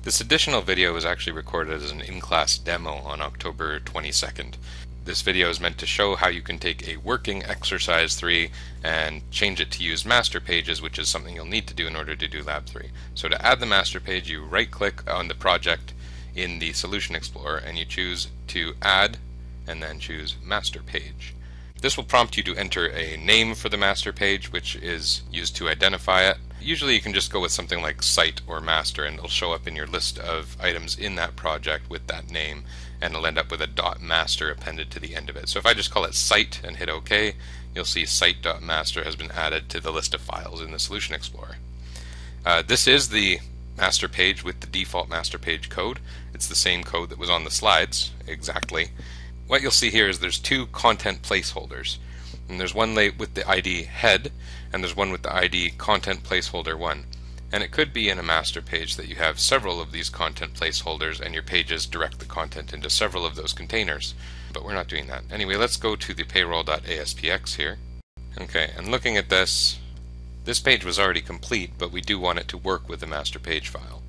This additional video was actually recorded as an in-class demo on October 22nd. This video is meant to show how you can take a working exercise 3 and change it to use master pages, which is something you'll need to do in order to do lab 3. So to add the master page, you right click on the project in the Solution Explorer and you choose to add and then choose master page. This will prompt you to enter a name for the master page, which is used to identify it. Usually you can just go with something like site or master and it'll show up in your list of items in that project with that name, and it'll end up with a .master appended to the end of it. So if I just call it site and hit OK, you'll see site.master has been added to the list of files in the Solution Explorer. This is the master page with the default master page code. It's the same code that was on the slides exactly. What you'll see here is there's two content placeholders, and there's one with the ID head and there's one with the ID content placeholder 1. And it could be in a master page that you have several of these content placeholders and your pages direct the content into several of those containers, but we're not doing that. Anyway, let's go to the payroll.aspx here. Okay, and looking at this page was already complete, but we do want it to work with the MasterPageFile.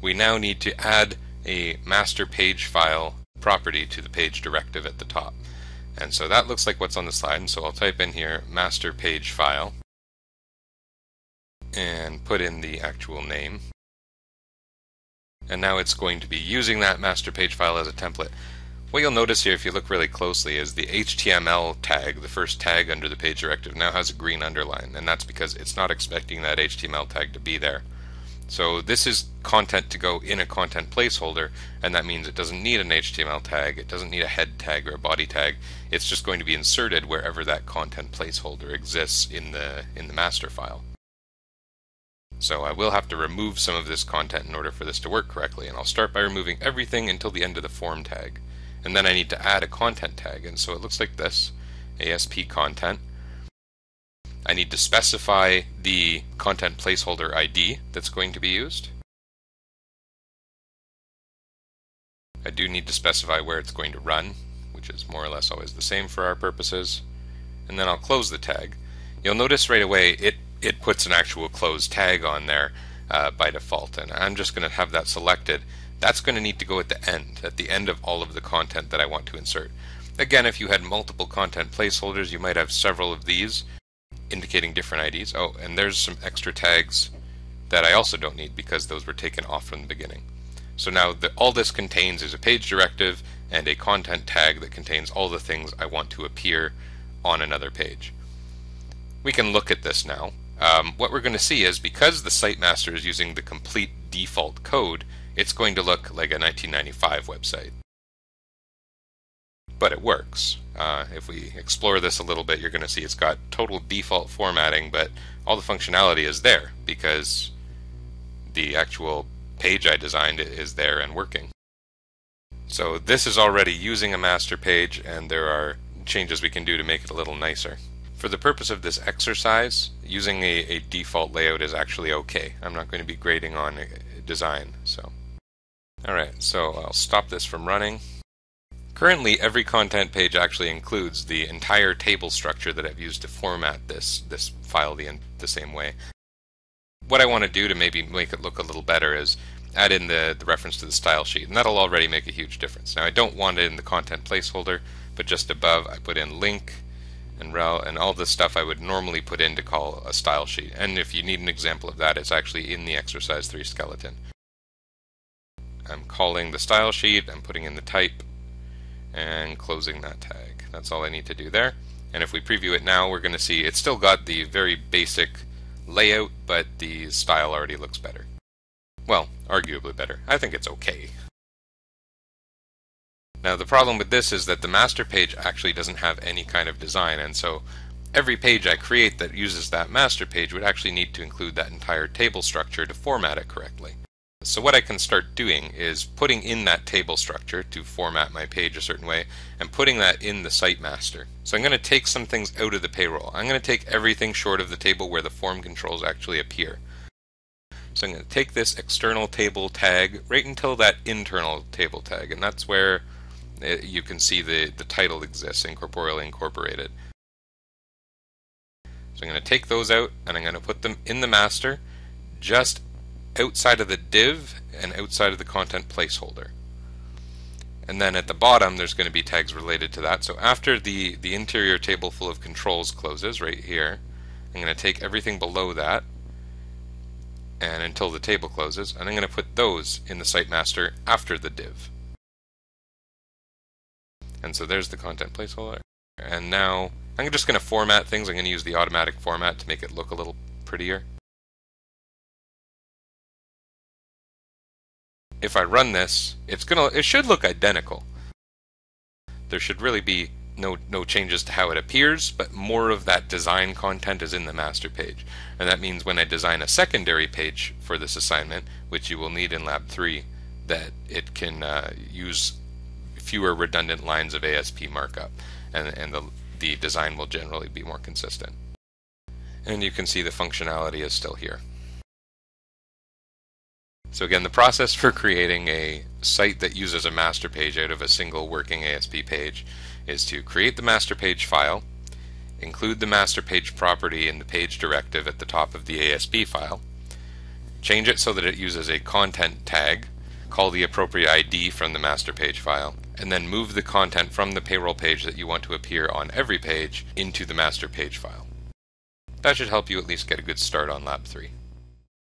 We now need to add a MasterPageFile property to the page directive at the top. And so that looks like what's on the slide, and so I'll type in here MasterPageFile and put in the actual name. And now it's going to be using that MasterPageFile as a template. What you'll notice here if you look really closely is the HTML tag, the first tag under the page directive, now has a green underline, and that's because it's not expecting that HTML tag to be there. So this is content to go in a content placeholder, and that means it doesn't need an HTML tag, it doesn't need a head tag or a body tag. It's just going to be inserted wherever that content placeholder exists in the master file. So I will have to remove some of this content in order for this to work correctly, and I'll start by removing everything until the end of the form tag. And then I need to add a content tag, and so it looks like this, ASP content. I need to specify the content placeholder ID that's going to be used. I do need to specify where it's going to run, which is more or less always the same for our purposes. And then I'll close the tag. You'll notice right away it puts an actual close tag on there by default, and I'm just going to have that selected. That's going to need to go at the end of all of the content that I want to insert. Again, if you had multiple content placeholders, you might have several of these indicating different IDs. Oh, and there's some extra tags that I also don't need because those were taken off from the beginning. So now all this contains is a page directive and a content tag that contains all the things I want to appear on another page. We can look at this now. What we're going to see is because the site master is using the complete default code, it's going to look like a 1995 website. But it works. If we explore this a little bit, you're going to see it's got total default formatting, but all the functionality is there because the actual page I designed is there and working. So this is already using a master page, and there are changes we can do to make it a little nicer. For the purpose of this exercise, using a default layout is actually okay. I'm not going to be grading on design. Alright, so I'll stop this from running. Currently, every content page actually includes the entire table structure that I've used to format this file the same way. What I want to do to maybe make it look a little better is add in the reference to the style sheet, and that'll already make a huge difference. Now, I don't want it in the content placeholder, but just above I put in link and rel and all the stuff I would normally put in to call a style sheet. And if you need an example of that, it's actually in the exercise 3 skeleton. I'm calling the style sheet, I'm putting in the type, and closing that tag. That's all I need to do there. And if we preview it now, we're going to see it's still got the very basic layout, but the style already looks better. Well, arguably better. I think it's okay. Now the problem with this is that the master page actually doesn't have any kind of design, and so every page I create that uses that master page would actually need to include that entire table structure to format it correctly. So what I can start doing is putting in that table structure to format my page a certain way and putting that in the site master. So I'm going to take some things out of the payroll. I'm going to take everything short of the table where the form controls actually appear. So I'm going to take this external table tag right until that internal table tag, and that's where you can see the title exists, Incorporeally Incorporated. So I'm going to take those out and I'm going to put them in the master just outside of the div and outside of the content placeholder. And then at the bottom there's going to be tags related to that. So after the interior table full of controls closes right here, I'm going to take everything below that and until the table closes, and I'm going to put those in the site master after the div. And so there's the content placeholder. And now I'm just going to format things. I'm going to use the automatic format to make it look a little prettier. If I run this, it should look identical. There should really be no changes to how it appears, but more of that design content is in the master page. And that means when I design a secondary page for this assignment, which you will need in Lab 3, that it can use fewer redundant lines of ASP markup, and the design will generally be more consistent. And you can see the functionality is still here. So again, the process for creating a site that uses a master page out of a single working ASP page is to create the master page file, include the master page property in the page directive at the top of the ASP file, change it so that it uses a content tag, call the appropriate ID from the master page file, and then move the content from the payroll page that you want to appear on every page into the master page file. That should help you at least get a good start on Lab 3.